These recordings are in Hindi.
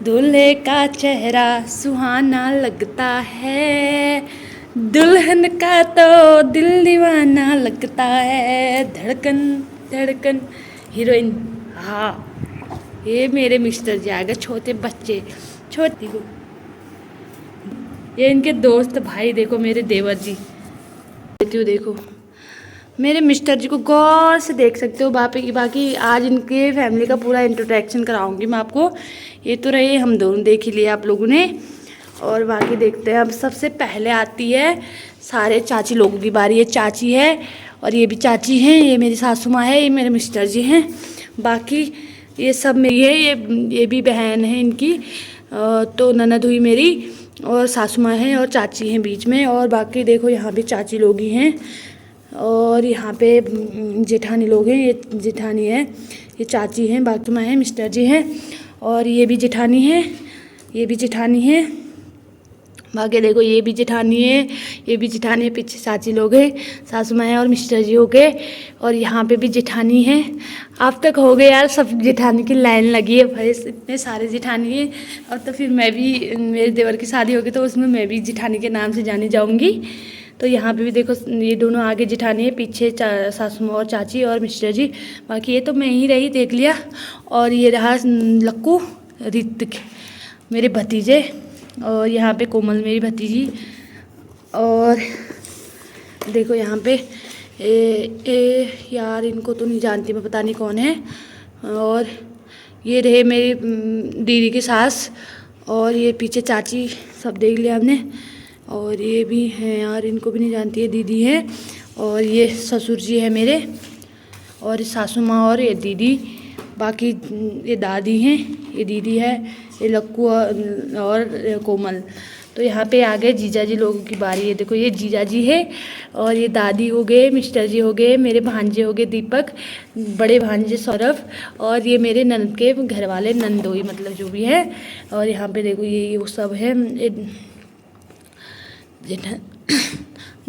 दूल्हे का चेहरा सुहाना लगता है, दुल्हन का तो दिल दीवाना लगता है। धड़कन धड़कन हीरोइन। हाँ, ये मेरे मिस्टर जी आ गए, छोटे बच्चे। छोटी को ये इनके दोस्त भाई, देखो मेरे देवर जी। देखो मेरे मिस्टर जी को गौर से देख सकते हो। बाकी आज इनके फैमिली का पूरा इंट्रोडक्शन कराऊंगी मैं आपको। ये तो रहे हम दोनों, देख ही लिए आप लोगों ने, और बाकी देखते हैं। अब सबसे पहले आती है सारे चाची लोगों की बारी। ये चाची है और ये भी चाची हैं, ये मेरी सासू माँ है, ये मेरे मिस्टर जी हैं। बाकी ये सब मेरी है, ये भी बहन है इनकी। तो ननद हुई मेरी, और सासू माँ हैं और चाची हैं बीच में। और बाकी देखो यहाँ भी चाची लोग ही हैं, और यहाँ पे जेठानी लोग हैं। ये जेठानी है, ये चाची हैं, बाकी माँ हैं, मिस्टर जी हैं, और ये भी जेठानी है, ये भी जेठानी है। बाकी देखो ये भी जेठानी है, ये भी जेठानी है। पीछे चाची लोग हैं, सासू माँ हैं और मिस्टर जी हो गए, और यहाँ पे भी जेठानी है। अब तक हो गए यार, सब जेठानी की लाइन लगी है भाई, इतने सारे जेठानी है। और तो फिर मैं भी, मेरे देवर की शादी होगी तो उसमें मैं भी जेठानी के नाम से जानी जाऊँगी। तो यहाँ पे भी देखो ये दोनों आगे जेठानी है, पीछे सासू माँ और चाची और मिस्टर जी। बाकी ये तो मैं ही रही, देख लिया। और ये रहा लक्कू, ऋतिक मेरे भतीजे, और यहाँ पे कोमल मेरी भतीजी। और देखो यहाँ पे यार इनको तो नहीं जानती मैं, पता नहीं कौन है। और ये रहे मेरी दीदी की सास, और ये पीछे चाची, सब देख लिया हमने। और ये भी हैं यार, इनको भी नहीं जानती है, दीदी है। और ये ससुर जी है मेरे, और ये सासू माँ और ये दीदी। बाकी ये दादी हैं, ये दीदी है, ये लक्कू और कोमल। तो यहाँ पे आ गए जीजा जी लोगों की बारी है। देखो ये जीजा जी है, और ये दादी हो गए, मिस्टर जी हो गए, मेरे भांजे हो गए दीपक, बड़े भांजे सौरभ, और ये मेरे ननद के घर वाले नंदोई, मतलब जो भी है। और यहाँ पे देखो ये वो सब है,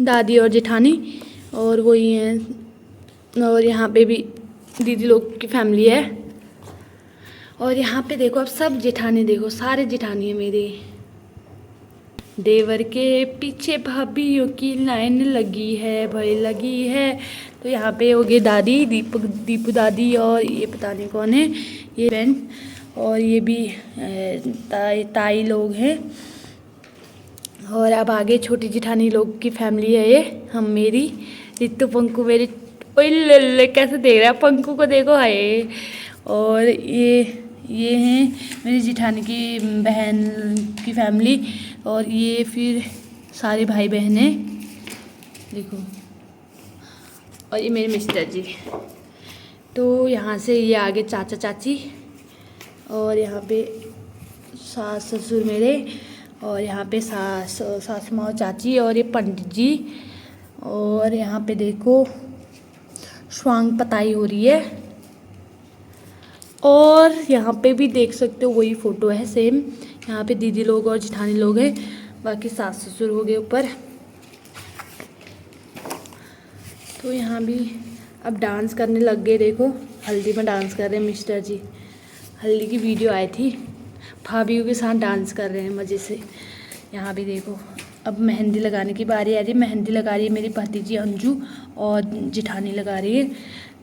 दादी और जेठानी, और वही हैं। और यहाँ पे भी दीदी लोग की फैमिली है। और यहाँ पे देखो अब सब जेठानी, देखो सारे जेठानी है मेरे। देवर के पीछे भाभीयों की लाइन लगी है भाई, लगी है। तो यहाँ पे हो गई दादी, दीपू दादी, और ये पता नहीं कौन है, ये बहन। और ये भी ताई लोग हैं। और अब आगे छोटी जेठानी लोग की फैमिली है ये, हम मेरी रितु पंकु मेरी। ओए लल्ले कैसे देख रहा है, पंकु को देखो हाय। और ये हैं मेरी जेठानी की बहन की फैमिली। और ये फिर सारे भाई बहन हैं, देखो। और ये मेरे मिस्टर जी। तो यहाँ से ये आगे चाचा चाची, और यहाँ पे सास ससुर मेरे, और यहाँ पे सासू माँ और चाची, और ये पंडित जी। और यहाँ पे देखो स्वांग पताई हो रही है। और यहाँ पे भी देख सकते हो वही फ़ोटो है सेम। यहाँ पे दीदी लोग और जेठानी लोग हैं, बाकी सास ससुर हो गए ऊपर। तो यहाँ भी अब डांस करने लग गए। देखो हल्दी में डांस कर रहे हैं मिस्टर जी, हल्दी की वीडियो आई थी, भाभीयों के साथ डांस कर रहे हैं मज़े से। यहाँ भी देखो अब मेहंदी लगाने की बारी आ रही है। मेहंदी लगा रही है मेरी भतीजी अंजू, और जेठानी लगा रही है।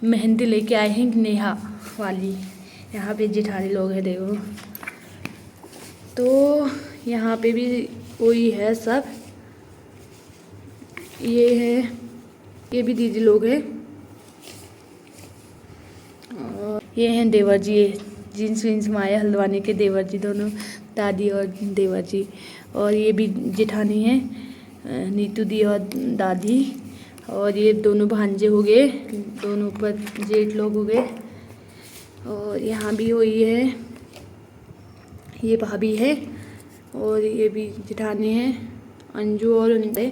मेहंदी लेके आए हैं नेहा वाली। यहाँ पे जेठानी लोग हैं देखो। तो यहाँ पे भी वही है सब, ये है, ये भी दीदी लोग हैं। और ये हैं देवर जी, जींस वींस माए हल्द्वानी के देवर जी दोनों, दादी और देवर जी। और ये भी जेठानी है, नीतू दी और दादी। और ये दोनों भांजे हो गए, दोनों ऊपर जेठ लोग हो गए। और यहाँ भी वही है, ये भाभी है, और ये भी जेठानी है अंजू और उनसे।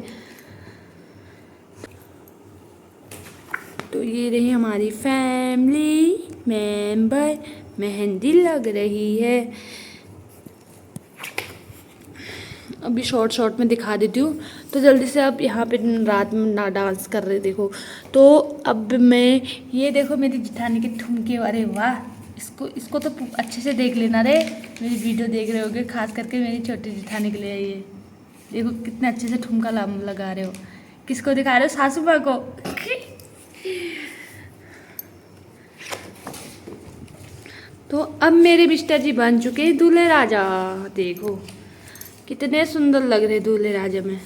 तो ये रही हमारी फैमिली मेंबर, मेहंदी लग रही है। अभी शॉर्ट में दिखा देती हूँ। तो जल्दी से अब यहाँ पे रात में ना डांस कर रहे देखो। तो अब मैं ये देखो मेरी जेठानी के ठुमके, अरे वाह इसको तो अच्छे से देख लेना रे, मेरी वीडियो देख रहे होगे, खास करके मेरी छोटी जिठानी के लिए। ये देखो कितने अच्छे से ठुमका लगा रहे हो। किसको दिखा रहे हो? सासू माँ को। तो अब मेरे मिस्टर जी बन चुके हैं दूल्हे राजा। देखो कितने सुंदर लग रहे दूल्हे राजा में।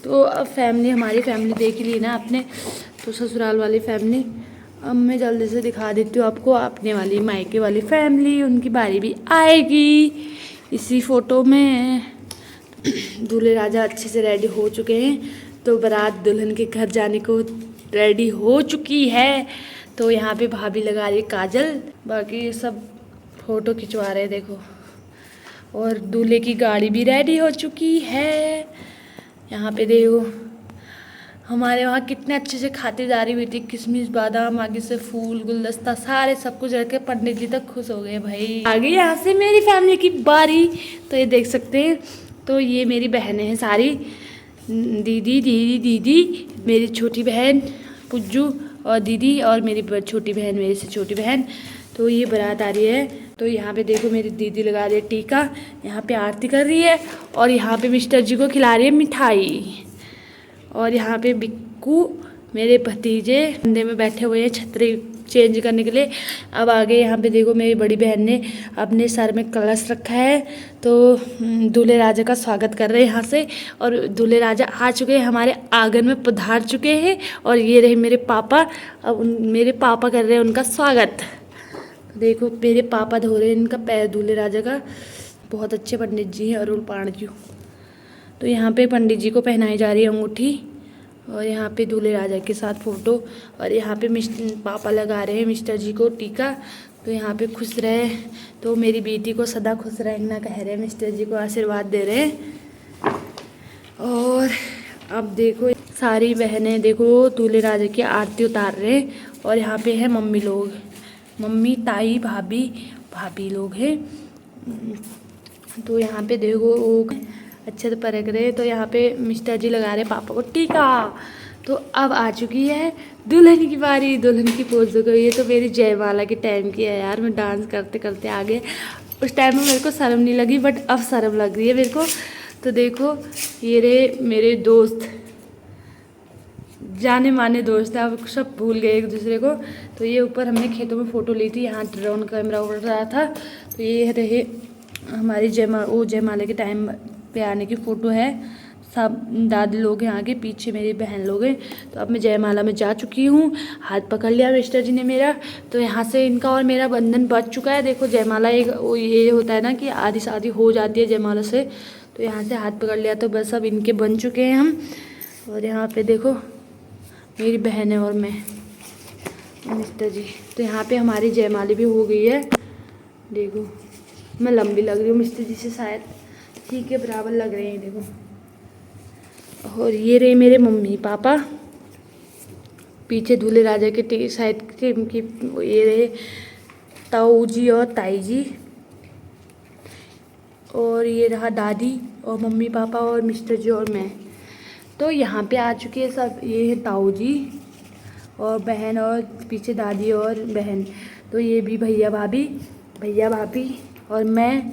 तो अब फैमिली, हमारी फैमिली देख ली ना आपने, तो ससुराल वाली फैमिली अब मैं जल्दी से दिखा देती हूँ आपको अपने वाली मायके वाली फैमिली। उनकी बारी भी आएगी इसी फ़ोटो में। दूल्हे राजा अच्छे से रेडी हो चुके हैं, तो बारात दुल्हन के घर जाने को रेडी हो चुकी है। तो यहाँ पे भाभी लगा रही है काजल, बाकी सब फ़ोटो खिंचवा रहे हैं देखो। और दूल्हे की गाड़ी भी रेडी हो चुकी है। यहाँ पे देखो हमारे वहाँ कितने अच्छे से खातिरदारी हुई थी, किशमिश बादाम आगे से फूल गुलदस्ता सारे सब कुछ रख के पंडित जी तक खुश हो गए भाई। आगे यहाँ से मेरी फैमिली की बारी। तो ये देख सकते हैं, तो ये मेरी बहनें हैं सारी, दीदी दीदी दीदी, मेरी छोटी बहन पुज्जू और दीदी, और मेरी छोटी बहन, मेरे से छोटी बहन। तो ये बारात आ रही है। तो यहाँ पे देखो मेरी दीदी लगा रही है टीका, यहाँ पे आरती कर रही है, और यहाँ पे मिस्टर जी को खिला रही है मिठाई। और यहाँ पे बिक्कू मेरे भतीजे कंधे में बैठे हुए हैं छतरी चेंज करने के लिए। अब आगे यहाँ पे देखो मेरी बड़ी बहन ने अपने सर में कलश रखा है, तो दूल्हे राजा का स्वागत कर रहे हैं यहाँ से। और दूल्हे राजा आ चुके हैं, हमारे आंगन में पधार चुके हैं। और ये रहे मेरे पापा, अब मेरे पापा कर रहे हैं उनका स्वागत। देखो मेरे पापा धो रहे हैं इनका पैर दूल्हे राजा का। बहुत अच्छे पंडित जी हैं अरुण पांडजू। तो यहाँ पे पंडित जी को पहनाई जा रही है अंगूठी, और यहाँ पे दूल्हे राजा के साथ फ़ोटो। और यहाँ पे पापा लगा रहे हैं मिस्टर जी को टीका। तो यहाँ पे खुश रहे, तो मेरी बेटी को सदा खुश रहना कह रहे हैं, मिस्टर जी को आशीर्वाद दे रहे हैं। और अब देखो सारी बहनें देखो दूल्हे राजा की आरती उतार रहे हैं। और यहाँ पे है मम्मी लोग, मम्मी ताई भाभी लोग हैं। तो यहाँ पे देखो वो अच्छे से परख रहे। तो यहाँ पे मिस्टर जी लगा रहे पापा को टीका। तो अब आ चुकी है दुल्हन की बारी। दुल्हन की पोज देखो, ये तो मेरी जयमाला के टाइम की है यार, मैं डांस करते करते आ गए। उस टाइम में मेरे को शर्म नहीं लगी, बट अब शर्म लग रही है मेरे को। तो देखो ये रहे मेरे दोस्त, जाने माने दोस्त है, अब सब भूल गए एक दूसरे को। तो ये ऊपर हमने खेतों में फ़ोटो ली थी, यहाँ ड्रोन कैमरा उड़ रहा था। तो ये रहे हमारी जयमाला के टाइम पे आने की फ़ोटो है। सब दादी लोग हैं आगे, पीछे मेरी बहन लोग हैं। तो अब मैं जयमाला में जा चुकी हूँ, हाथ पकड़ लिया मिस्टर जी ने मेरा। तो यहाँ से इनका और मेरा बंधन बच चुका है। देखो जयमाला एक ये होता है ना कि आधी शादी हो जाती है जयमाला से। तो यहाँ से हाथ पकड़ लिया, तो बस अब इनके बन चुके हैं हम। और यहाँ पे देखो मेरी बहन है और मैं मिस्टर जी। तो यहाँ पे हमारी जयमाला भी हो गई है। देखो मैं लंबी लग रही हूँ मिस्टर जी से शायद, ठीक है बराबर लग रहे हैं देखो। और ये रहे मेरे मम्मी पापा, पीछे दूल्हे राजा के साइड के ये रहे ताऊ जी और ताई जी। और ये रहा दादी और मम्मी पापा और मिस्टर जी और मैं। तो यहाँ पे आ चुके हैं सब, ये है ताऊ जी और बहन, और पीछे दादी और बहन। तो ये भी भैया भाभी और मैं,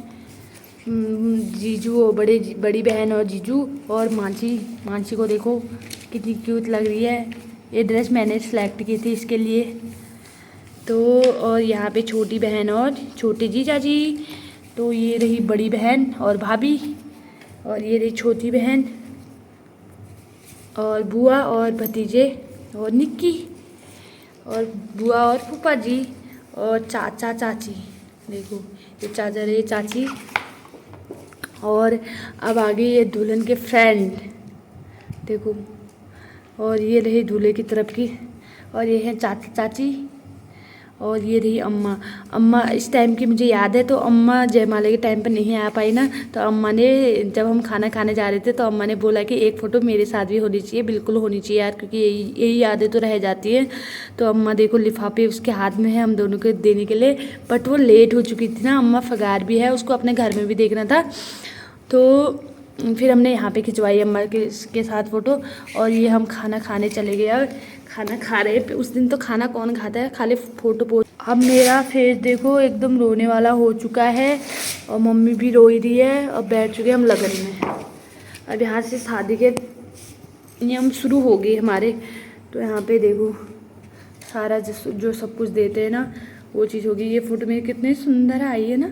जीजू और बड़ी बहन और जीजू और मांझी को देखो कितनी क्यूट लग रही है। ये ड्रेस मैंने सेलेक्ट की थी इसके लिए। तो और यहाँ पे छोटी बहन और छोटे जीजा जी। तो ये रही बड़ी बहन और भाभी, और ये रही छोटी बहन और बुआ और भतीजे और निक्की और बुआ और फूफा जी और चाचा चाची। देखो ये चाचा रहे चाची। और अब आगे ये दुल्हन के फ्रेंड देखो, और ये रही दूल्हे की तरफ की, और ये है चाचा चाची, और ये रही अम्मा इस टाइम की मुझे याद है। तो अम्मा जयमाला के टाइम पर नहीं आ पाई ना, तो अम्मा ने जब हम खाना खाने जा रहे थे तो अम्मा ने बोला कि एक फ़ोटो मेरे साथ भी होनी चाहिए, बिल्कुल होनी चाहिए यार, क्योंकि यही यादें तो रह जाती हैं। तो अम्मा देखो लिफाफे उसके हाथ में है हम दोनों को देने के लिए, बट वो लेट हो चुकी थी ना, अम्मा फगार भी है, उसको अपने घर में भी देखना था। तो फिर हमने यहाँ पे खिंचवाई अम्मा के साथ फ़ोटो। और ये हम खाना खाने चले गए। अब खाना खा रहे हैं। उस दिन तो खाना कौन खाता है, खाली फोटो पोस्ट। अब मेरा फेस देखो एकदम रोने वाला हो चुका है और मम्मी भी रो रही है और बैठ चुके हम लगन में। अब यहाँ से शादी के नियम शुरू हो गए हमारे। तो यहाँ पे देखो सारा जो सब कुछ देते हैं ना वो चीज़ होगी। ये फोटो मेरी कितनी सुंदर आई है ना,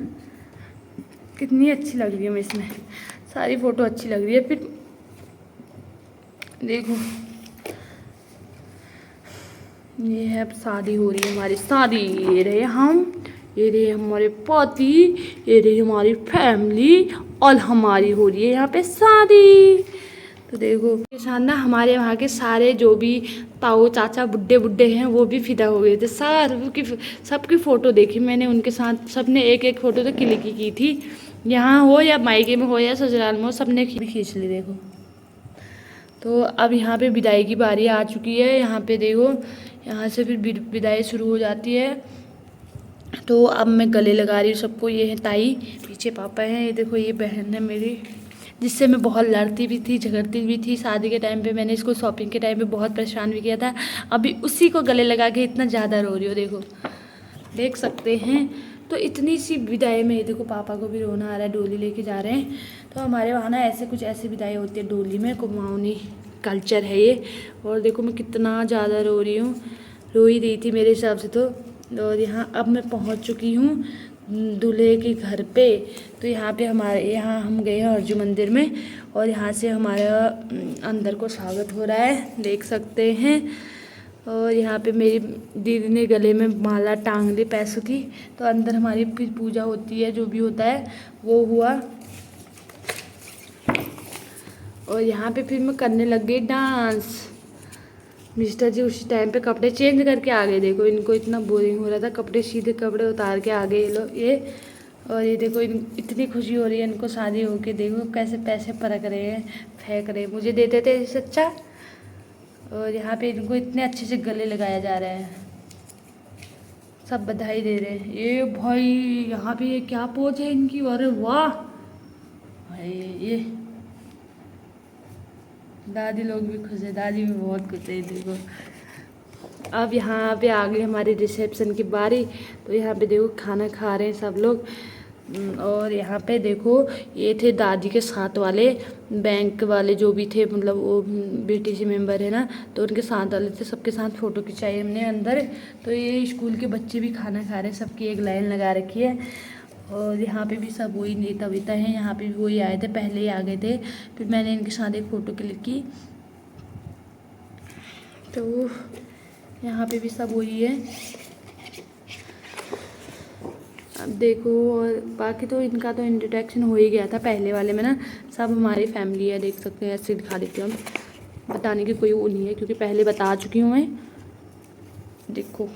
कितनी अच्छी लग रही है मैं इसमें, सारी फ़ोटो अच्छी लग रही है। फिर देखो ये है, अब शादी हो रही है हमारी, शादी। ये रहे हम, ये रहे हमारे पति, ये रही हमारी फैमिली और हमारी हो रही है यहाँ पे शादी। तो देखो के साथ ना हमारे वहाँ के सारे जो भी ताऊ चाचा बुड्ढे बुड्ढे हैं वो भी फिदा हो गए थे। सबकी फ़ोटो देखी मैंने उनके साथ, सबने एक एक फ़ोटो तो क्लिक की थी। यहाँ हो या मायके में हो या ससुराल में हो, सबने खींच ली। देखो तो अब यहाँ पे विदाई की बारी आ चुकी है। यहाँ पे देखो यहाँ से फिर विदाई शुरू हो जाती है। तो अब मैं गले लगा रही हूँ सबको। ये है ताई, पीछे पापा हैं, ये देखो ये बहन है मेरी, जिससे मैं बहुत लड़ती भी थी, झगड़ती भी थी। शादी के टाइम पे मैंने इसको शॉपिंग के टाइम पे बहुत परेशान भी किया था। अभी उसी को गले लगा के इतना ज़्यादा रो रही हो, देखो देख सकते हैं। तो इतनी सी विदाई में देखो पापा को भी रोना आ रहा है, डोली लेके जा रहे हैं। तो हमारे वहाँ ना ऐसे विदाई होती है डोली में, कुमाऊनी कल्चर है ये। और देखो मैं कितना ज़्यादा रो रही हूँ, रो ही रही थी मेरे हिसाब से तो। और यहाँ अब मैं पहुँच चुकी हूँ दूल्हे के घर पे। तो यहाँ पे यहाँ हम गए हैं अर्जू मंदिर में और यहाँ से हमारा अंदर को स्वागत हो रहा है, देख सकते हैं। और यहाँ पे मेरी दीदी ने गले में माला टांग ली पैसों की। तो अंदर हमारी फिर पूजा होती है, जो भी होता है वो हुआ। और यहाँ पे फिर मैं करने लग गई डांस। मिस्टर जी उसी टाइम पे कपड़े चेंज करके आ गए। देखो इनको इतना बोरिंग हो रहा था, कपड़े सीधे कपड़े उतार के आ गए ये। और ये देखो इतनी खुशी हो रही है इनको शादी होके। देखो कैसे पैसे परक रहे हैं, फेंक रहे हैं, मुझे देते थे इससे अच्छा। और यहाँ पे इनको इतने अच्छे से गले लगाया जा रहा है, सब बधाई दे रहे हैं। ये भाई यहाँ पे ये क्या पोज है इनकी, अरे वाह भाई। ये दादी लोग भी खुश है, दादी भी बहुत खुश है। देखो अब यहाँ पे आ गई हमारी रिसेप्शन की बारी। तो यहाँ पे देखो खाना खा रहे हैं सब लोग। और यहाँ पे देखो ये थे दादी के साथ वाले बैंक वाले जो भी थे, मतलब वो BTC मेंबर है ना, तो उनके साथ वाले थे। सबके साथ फ़ोटो खिंचाई हमने अंदर। तो ये स्कूल के बच्चे भी खाना खा रहे हैं, सबकी एक लाइन लगा रखी है। और यहाँ पे भी सब वही नेता वेता हैं, यहाँ पे भी वही आए थे, पहले ही आ गए थे। फिर मैंने इनके साथ एक फ़ोटो क्लिक की। तो यहाँ पे भी सब वही है। अब देखो और बाकी तो इनका तो इंट्रोडक्शन हो ही गया था पहले वाले में ना, सब हमारी फैमिली है, देख सकते हैं। ऐसे दिखा देती हूँ, बताने की कोई वो नहीं है क्योंकि पहले बता चुकी हूँ मैं। देखो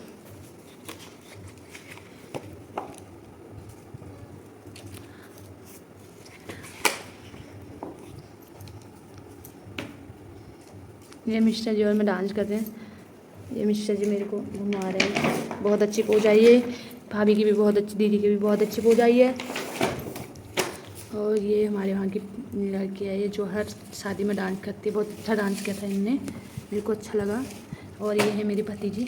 ये मिस्टर जी और मैं डांस कर रहे हैं। ये मिस्टर जी मेरे को घुमा रहे हैं, बहुत अच्छी पोज आई है। भाभी की भी बहुत अच्छी, दीदी की भी बहुत अच्छी पोज आई है। और ये हमारे वहाँ की लड़की है, ये जो हर शादी में डांस करती है। बहुत अच्छा डांस किया था इनने, मेरे को अच्छा लगा। और ये है मेरी भतीजी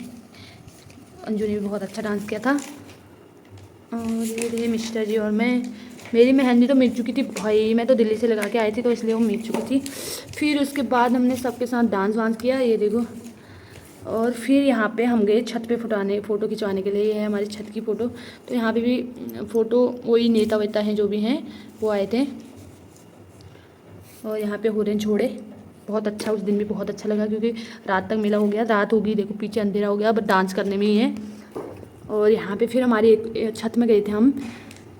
अंजू ने भी बहुत अच्छा डांस किया था। और ये रहे मिस्टर जी और मैं। मेरी मेहंदी तो मिट चुकी थी भाई, मैं तो दिल्ली से लगा के आई थी तो इसलिए वो मिट चुकी थी। फिर उसके बाद हमने सबके साथ डांस वांस किया, ये देखो। और फिर यहाँ पे हम गए छत पे फ़ोटो खिंचवाने के लिए। ये है हमारी छत की फ़ोटो। तो यहाँ पे भी फ़ोटो वही नेता वेता हैं जो भी हैं वो आए थे। और यहाँ पे हो रहे हैं छोड़े, बहुत अच्छा। उस दिन भी बहुत अच्छा लगा क्योंकि रात तक मेला हो गया, रात होगी, देखो पीछे अंधेरा हो गया, बट डांस करने में ही है। और यहाँ पे फिर हमारी एक छत में गए थे हम,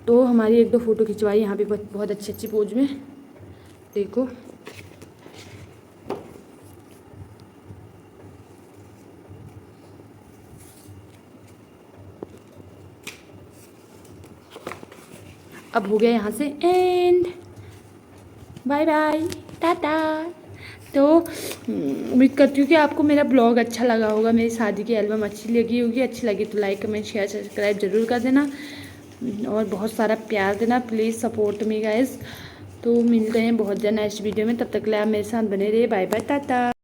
तो हमारी एक दो फ़ोटो खिंचवाई यहाँ पे बहुत अच्छी अच्छी पोज में, देखो। अब हो गया यहाँ से एंड, बाय बाय, टाटा। तो उम्मीद करती हूँ कि आपको मेरा ब्लॉग अच्छा लगा होगा, मेरी शादी की एल्बम अच्छी लगी होगी। अच्छी लगी तो लाइक कमेंट शेयर सब्सक्राइब ज़रूर कर देना और बहुत सारा प्यार देना, प्लीज़ सपोर्ट मी गाइस। तो मिलते हैं बहुत जल्द नेक्स्ट वीडियो में, तब तक के लिए आप मेरे साथ बने रहिए। Bye bye, Tata.